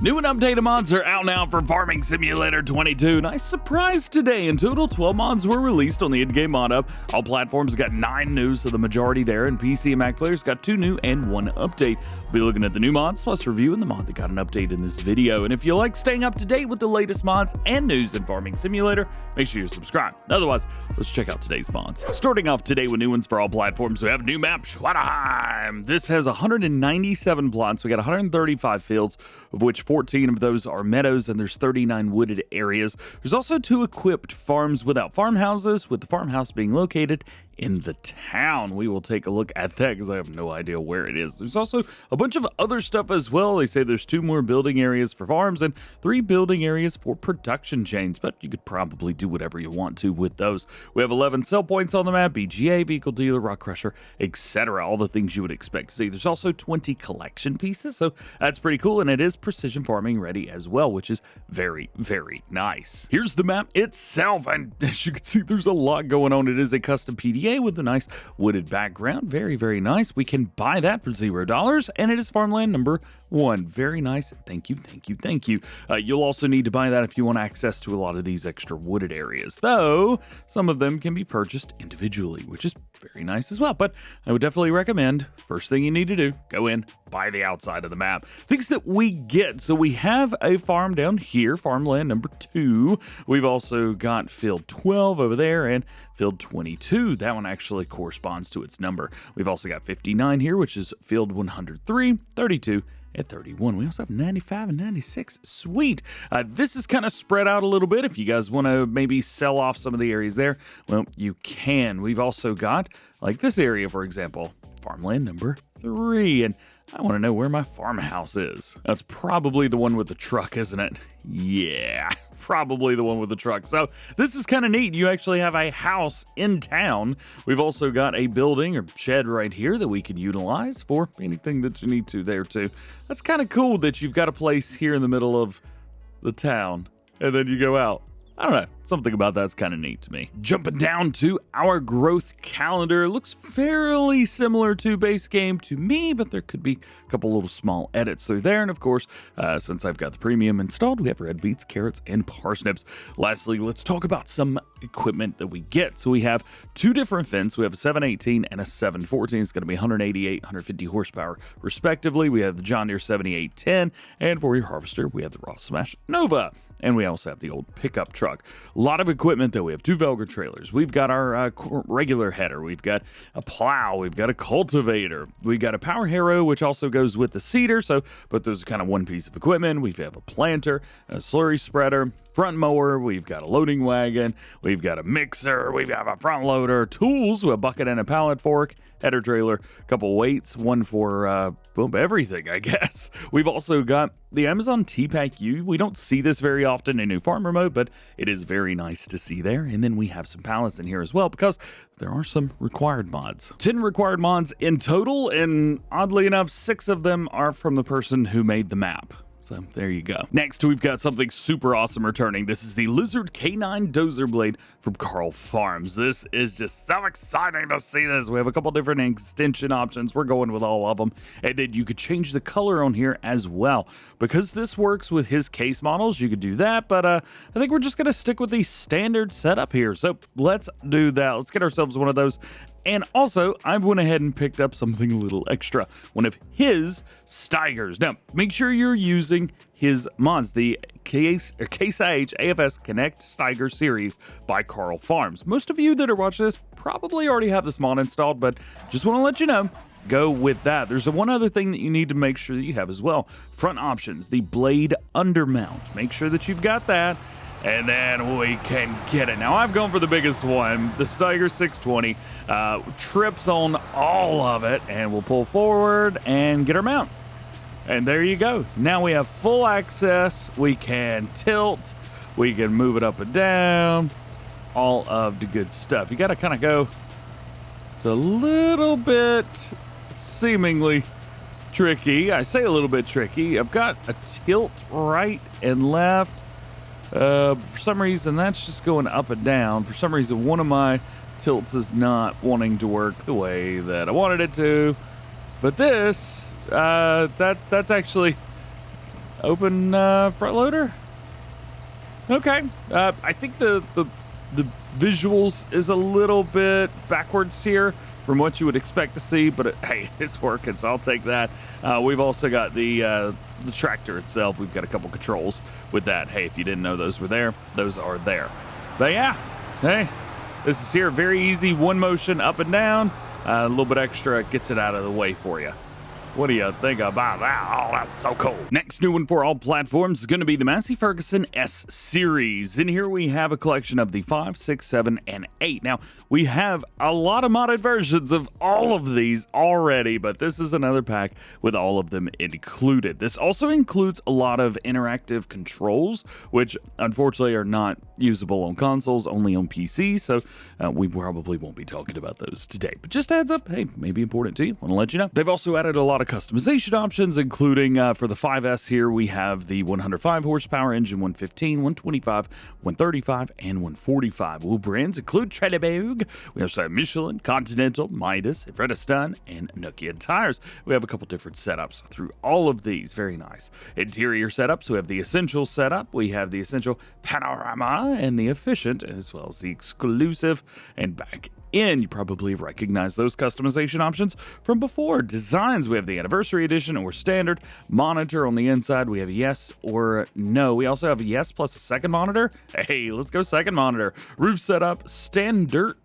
New and updated mods are out now for Farming Simulator 22. Nice surprise today. In total, 12 mods were released on the in-game mod up. All platforms got 9 new, so the majority there, and PC and Mac players got 2 new and 1 update. We'll be looking at the new mods, plus reviewing the mod that got an update in this video. And if you like staying up to date with the latest mods and news in Farming Simulator, make sure you subscribe. Otherwise, let's check out today's mods. Starting off today with new ones for all platforms, we have new map, Schwaadeheim. This has 197 plots. We got 135 fields, of which 14 of those are meadows, and there's 39 wooded areas. There's also 2 equipped farms without farmhouses, with the farmhouse being located in the town. We will take a look at that because I have no idea where it is. There's also a bunch of other stuff as well. They say there's 2 more building areas for farms and 3 building areas for production chains, but you could probably do whatever you want to with those. We have 11 sell points on the map, BGA, vehicle dealer, rock crusher, etc. All the things you would expect to see. There's also 20 collection pieces, so that's pretty cool, and it is precision farming ready as well, which is very, very nice. Here's the map itself, and as you can see, there's a lot going on. It is a custom PDA with a nice wooded background. Very, very nice. We can buy that for $0, and it is farmland number 1. Very nice. Thank you, thank you, thank you. You'll also need to buy that if you want access to a lot of these extra wooded areas, though some of them can be purchased individually, which is very nice as well. But I would definitely recommend, first thing you need to do, go in, buy the outside of the map. Things that we get. So we have a farm down here, farmland number 2. We've also got field 12 over there and field 22. That one actually corresponds to its number. We've also got 59 here, which is field 103, 32, at 31. We also have 95 and 96. Sweet. This is kind of spread out a little bit. If you guys want to maybe sell off some of the areas there, well, you can. We've also got, like this area, for example, farmland number 3. And I want to know where my farmhouse is. That's probably the one with the truck, isn't it? Yeah, probably the one with the truck. So this is kind of neat. You actually have a house in town. We've also got a building or shed right here that we can utilize for anything that you need to there too. That's kind of cool that you've got a place here in the middle of the town and then you go out. I don't know. Something about that's kind of neat to me. Jumping down to our growth calendar. It looks fairly similar to base game to me, but there could be a couple little small edits through there. And of course, since I've got the premium installed, we have red beets, carrots, and parsnips. Lastly, let's talk about some equipment that we get. So we have 2 different fins. We have a 718 and a 714. It's going to be 188, 150 horsepower respectively. We have the John Deere 7810. And for your harvester, we have the Ross Smash Nova. And we also have the old pickup truck. A lot of equipment, though. We have 2 Velger trailers. We've got our regular header. We've got a plow. We've got a cultivator. We've got a power harrow, which also goes with the seeder. But there's kind of one piece of equipment. We have a planter, a slurry spreader, front mower. We've got a loading wagon. We've got a mixer. We've got a front loader, tools, a bucket and a pallet fork, header trailer, a couple weights, one for everything, I guess. We've also got the Amazon T-Pack U. We don't see this very often in New Farmer mode, but it is very nice to see there. And then we have some pallets in here as well because there are some required mods. 10 required mods in total, and oddly enough, 6 of them are from the person who made the map. So there you go. Next, we've got something super awesome returning. This is the Lizard K9 Dozer blade from Carl Farms. This is just so exciting to see this. We have a couple different extension options. We're going with all of them. And then you could change the color on here as well. Because this works with his case models, you could do that. But I think we're just going to stick with the standard setup here. So let's do that. Let's get ourselves one of those. And also, I went ahead and picked up something a little extra. One of his Steigers. Now, make sure you're using his mods, the Case IH AFS Connect Steiger series by Carl Farms. Most of you that are watching this probably already have this mod installed, but just want to let you know, go with that. There's one other thing that you need to make sure that you have as well. Front options, the blade undermount. Make sure that you've got that. And then we can get it. Now, I've gone for the biggest one, the Steiger 620. Trips on all of it, and we'll pull forward and get our mount. And there you go. Now we have full access. We can tilt. We can move it up and down. All of the good stuff. You got to kind of go. It's a little bit seemingly tricky. I say a little bit tricky. I've got a tilt right and left. For some reason, that's just going up and down. For some reason, one of my tilts is not wanting to work the way that I wanted it to. But this, that's actually Open front loader. Okay. I think the visuals is a little bit backwards here from what you would expect to see, but hey, it's working, so I'll take that. We've also got the tractor itself. We've got a couple controls with that. Hey, if you didn't know those were there, those are there. But yeah, hey, this is here. Very easy, one motion up and down. A little bit extra gets it out of the way for you. What do you think about that? Oh, that's so cool. Next new one for all platforms is going to be the Massey Ferguson S Series. In here we have a collection of the 5, 6, 7, and 8. Now, we have a lot of modded versions of all of these already, but this is another pack with all of them included. This also includes a lot of interactive controls, which unfortunately are not usable on consoles, only on PC, so we probably won't be talking about those today. But just a heads up, hey, maybe important to you. Want to let you know. They've also added a lot of customization options, including for the 5S here, we have the 105 horsepower engine, 115, 125, 135, and 145. Wheel brands include Trelleborg. We also have Michelin, Continental, Midas, Vredestein, and Nokian tires. We have a couple different setups through all of these. Very nice. Interior setups, we have the Essential setup, we have the Essential Panorama, and the Efficient, as well as the Exclusive. And back in, you probably have recognized those customization options from before. Designs, we have the Anniversary Edition or Standard. Monitor on the inside, we have yes or no. We also have a yes plus a second monitor. Hey, let's go second monitor. Roof setup, Standard.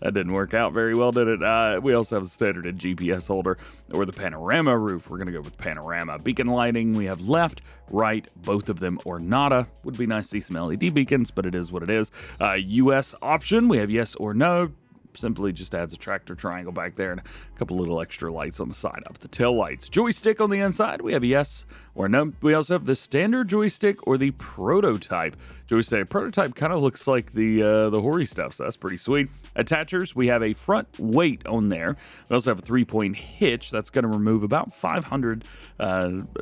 That didn't work out very well, did it? We also have the standard and GPS holder or the panorama roof. We're going to go with panorama. Beacon lighting, we have left, right, both of them or nada. Would be nice to see some LED beacons, but it is what it is. US option, we have yes or no. Simply just adds a tractor triangle back there and a couple little extra lights on the side of the tail lights. Joystick on the inside, we have yes or no. We also have the standard joystick or the prototype joystick. Prototype kind of looks like the Hori stuff, so that's pretty sweet. Attachers, we have a front weight on there. We also have a 3-point hitch. That's going to remove about 500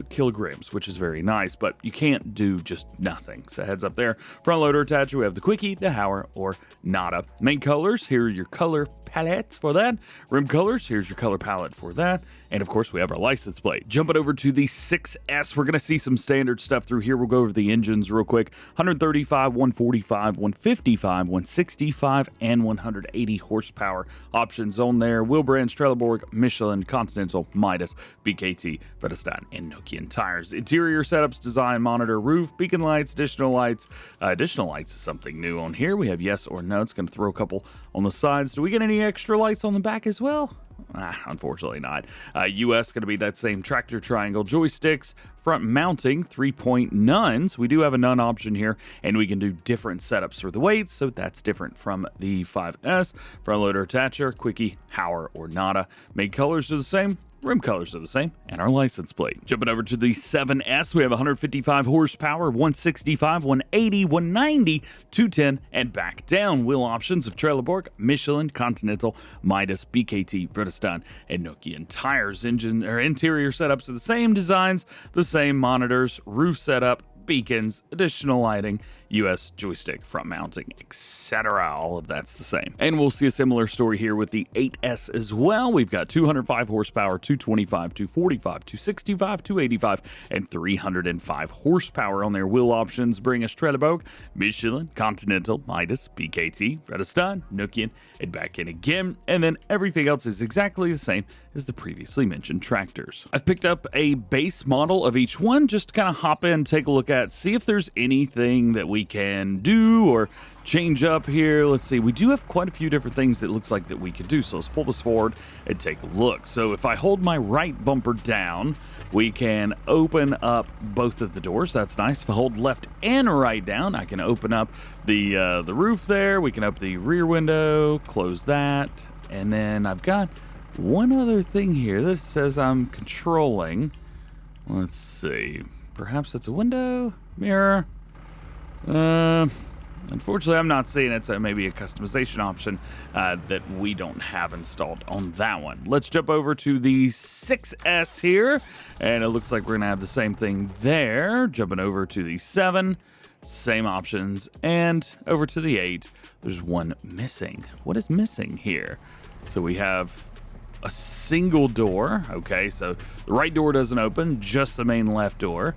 kilograms, which is very nice, but you can't do just nothing. So heads up there. Front loader attacher, we have the Quickie, the Hauer, or nada. Main colors, here are your color palette for that. Rim colors, here's your color palette for that. And of course, we have our license plate. Jumping over to the 6S, we're going to see some standard stuff through here. We'll go over the engines real quick. 135, 145, 155, 165, and 180 horsepower options on there. Wheel brands, Trelleborg, Michelin, Continental, Midas, BKT, Vredestein, and Nokian tires. Interior setups, design, monitor, roof, beacon lights, additional lights. Additional lights is something new on here. We have yes or no. It's going to throw a couple on the sides. Do we get any extra lights on the back as well? Unfortunately not. US going to be that same tractor triangle. Joysticks, front mounting, 3-point nuns. We do have a nun option here, and we can do different setups for the weights, so that's different from the 5S. Front loader attacher, Quickie, Hauer, or nada. Main colors are the same. Rim colors are the same, and our license plate. Jumping over to the 7S, we have 155 horsepower, 165, 180, 190, 210, and back down. Wheel options of Trelleborg, Michelin, Continental, Midas, BKT, Vredestein, and Nokian tires. Engine or interior setups are the same designs, the same monitors, roof setup, beacons, additional lighting, US joystick, front mounting, etc. All of that's the same. And we'll see a similar story here with the 8S as well. We've got 205 horsepower, 225, 245, 265, 285, and 305 horsepower on their wheel options. Bring us Trelleborg, Michelin, Continental, Midas, BKT, Vredestein, Nokian, and back in again. And then everything else is exactly the same as the previously mentioned tractors. I've picked up a base model of each one just to kind of hop in, take a look at, see if there's anything that we can do or change up here. Let's see, we do have quite a few different things that looks like that we could do. So let's pull this forward and take a look. So if I hold my right bumper down, we can open up both of the doors. That's nice. If I hold left and right down, I can open up the roof there. We can open the rear window, close that, and then I've got one other thing here that says I'm controlling. Let's see. Perhaps it's a window, mirror. Unfortunately, I'm not seeing it, so maybe a customization option that we don't have installed on that one. Let's jump over to the 6S here, and it looks like we're going to have the same thing there. Jumping over to the 7, same options, and over to the 8, there's one missing. What is missing here? So we have a single door. Okay, so the right door doesn't open, just the main left door.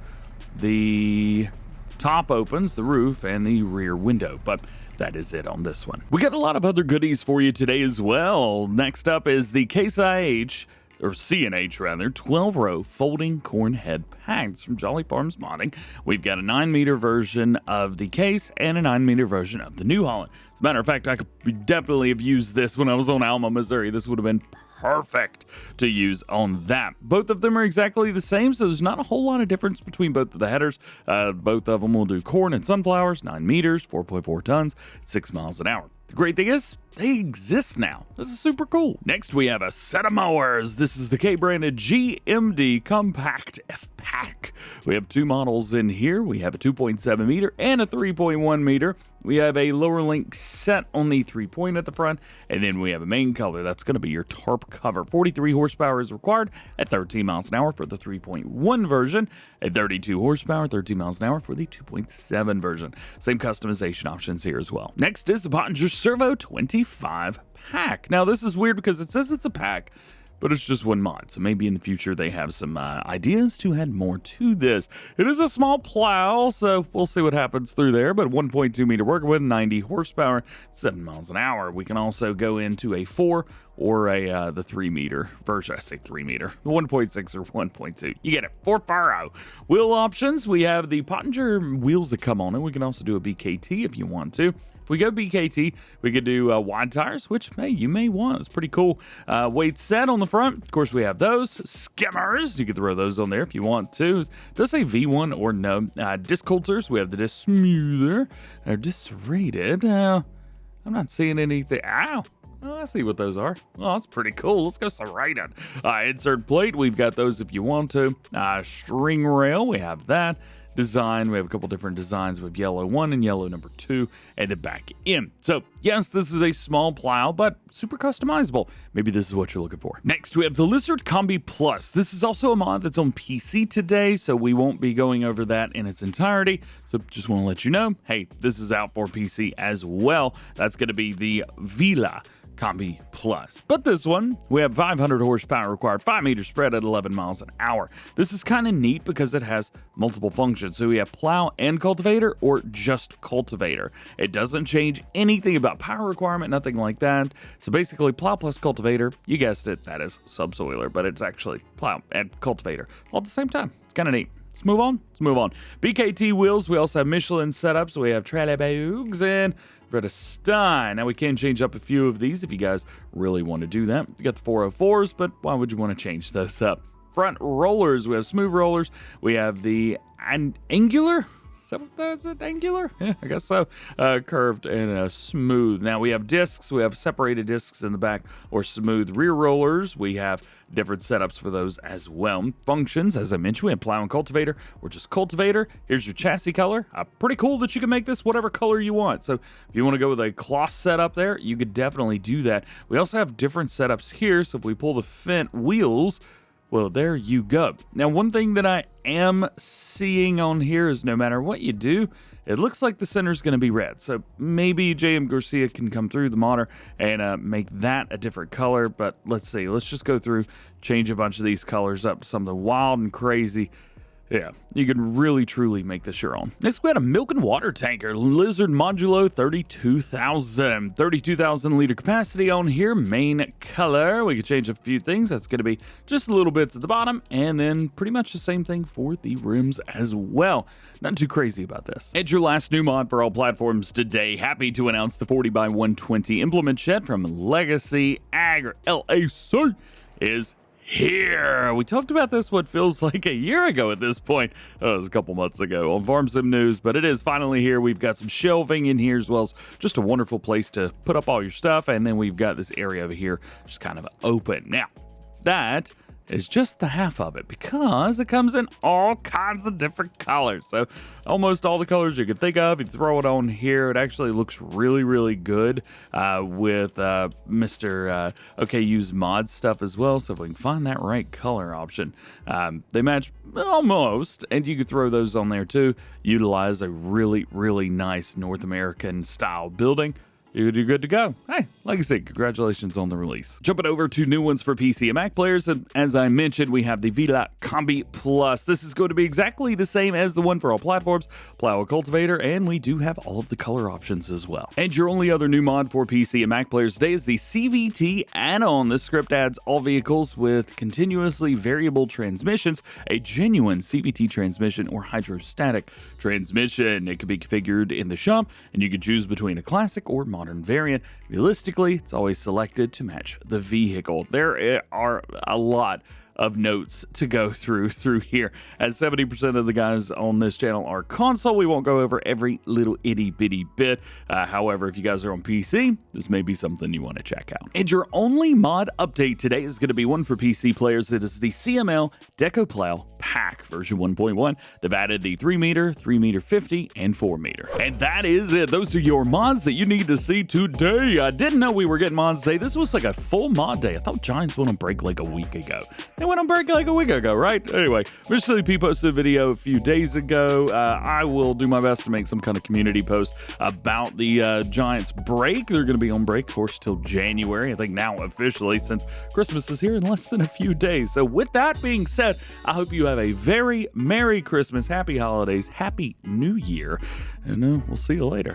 The top opens, the roof, and the rear window, but that is it on this one. We got a lot of other goodies for you today as well. Next up is the Case IH, or CNH rather, 12-row folding corn head packs from Jolly Farms Modding. We've got a 9-meter version of the Case and a 9-meter version of the New Holland. As a matter of fact, I could definitely have used this when I was on Alma, Missouri. This would have been perfect to use on that. Both of them are exactly the same, so there's not a whole lot of difference between both of the headers. Both of them will do corn and sunflowers, 9 meters, 4.4 tons, 6 miles an hour. The great thing is, they exist now. This is super cool. Next, we have a set of mowers. This is the K-branded GMD Compact F-Pack. We have 2 models in here. We have a 2.7 meter and a 3.1 meter. We have a lower link set on the 3-point at the front, and then we have a main color. That's going to be your tarp cover. 43 horsepower is required at 13 miles an hour for the 3.1 version, at 32 horsepower, 13 miles an hour for the 2.7 version. Same customization options here as well. Next is the Pöttinger Servo 25 pack. Now this is weird because it says it's a pack, but it's just one mod, so maybe in the future they have some ideas to add more to this. It is a small plow, so we'll see what happens through there, but 1.2 meter working with, 90 horsepower, 7 miles an hour. We can also go into a 4 or the 3 meter version. I say 3 meter, the 1.6 or 1.2. You get it, 4.0. Wheel options, we have the Pöttinger wheels that come on it. We can also do a BKT if you want to. If we go BKT, we could do wide tires, which, hey, you may want. It's pretty cool. Weight set on the front. Of course, we have those. Skimmers. You can throw those on there if you want to. It does say V1 or no. Disc coulters. We have the disc smoother. They're disc rated. I'm not seeing anything. Ow. Oh, I see what those are. Oh, that's pretty cool. Let's go serrated. Insert plate. We've got those if you want to. String rail. We have that. Design, we have a couple different designs with yellow 1 and yellow number 2 and the back end. So yes, this is a small plow, but super customizable. Maybe this is what you're looking for. Next, we have the Lizard COMBI Plus. This is also a mod that's on PC today, so we won't be going over that in its entirety. So just want to let you know, hey, this is out for PC as well. That's going to be the VILA COMBI Plus. But this one, we have 500 horsepower required, 5 meter spread at 11 miles an hour. This is kind of neat because it has multiple functions. So we have plow and cultivator or just cultivator. It doesn't change anything about power requirement, nothing like that. So basically plow plus cultivator, you guessed it, that is subsoiler, but it's actually plow and cultivator all at the same time. It's kind of neat. Let's move on. BKT wheels, we also have Michelin setups. We have Trelleborgs and Stein. Now we can change up a few of these if you guys really want to do that. You got the 404s, but why would you want to change those up? Front rollers, we have smooth rollers. We have the angular. Is it angular? Yeah, I guess so. Curved and smooth. Now we have discs. We have separated discs in the back or smooth rear rollers. We have different setups for those as well. Functions, as I mentioned, we have plow and cultivator or just cultivator. Here's your chassis color. Pretty cool that you can make this whatever color you want. So if you want to go with a cloth setup there, you could definitely do that. We also have different setups here. So if we pull the Fendt wheels, well, there you go. Now, one thing that I am seeing on here is no matter what you do, it looks like the center is going to be red. So maybe JM Garcia can come through the modder and make that a different color. But let's see. Let's just go through, change a bunch of these colors up to something wild and crazy. Yeah, you can really, truly make this your own. Next, we had a milk and water tanker, Lizard Modulo 32,000. 32,000 liter capacity on here, main color. We can change a few things. That's going to be just a little bits at the bottom, and then pretty much the same thing for the rims as well. Not too crazy about this. It's your last new mod for all platforms today. Happy to announce the 40x120 implement shed from Legacy Ag, or LAC, is here. We talked about this what feels like a year ago at this point. Oh, it was a couple months ago on Farm Sim News, but it is finally here. We've got some shelving in here as well as just a wonderful place to put up all your stuff, and then we've got this area over here just kind of open. Now, that is just the half of it because it comes in all kinds of different colors. So almost all the colors you could think of, you throw it on here. It actually looks really, really good with Mr. OKU's mod stuff as well. So if we can find that right color option, they match almost, and you could throw those on there too. Utilize a really, really nice North American style building. you're good to go. Hey, like I said, congratulations on the release. Jumping over to new ones for PC and Mac players, and as I mentioned, we have the VILA COMBI Plus. This is going to be exactly the same as the one for all platforms, Plow a Cultivator, and we do have all of the color options as well. And your only other new mod for PC and Mac players today is the CVT Addon. This script adds all vehicles with continuously variable transmissions, a genuine CVT transmission or hydrostatic transmission. It can be configured in the shop, and you can choose between a classic or modern variant. Realistically, it's always selected to match the vehicle. There are a lot of notes to go through here, as 70% of the guys on this channel are console. We won't go over every little itty bitty bit. However, if you guys are on PC, this may be something you want to check out. And your only mod update today is going to be one for PC players. It is the CML Decoplow Pack version 1.1. They've added the 3 meter, 3 meter 50, and 4 meter. And that is it. Those are your mods that you need to see today. I didn't know we were getting mods today. This was like a full mod day. I thought Giants went on break like a week ago. They went on break like a week ago, right? Anyway, Mr. P posted a video a few days ago. I will do my best to make some kind of community post about the Giants break. They're going to be on break, of course, till January. I think now officially, since Christmas is here in less than a few days. So with that being said, I hope you have a very Merry Christmas, Happy Holidays, Happy New Year, and we'll see you later.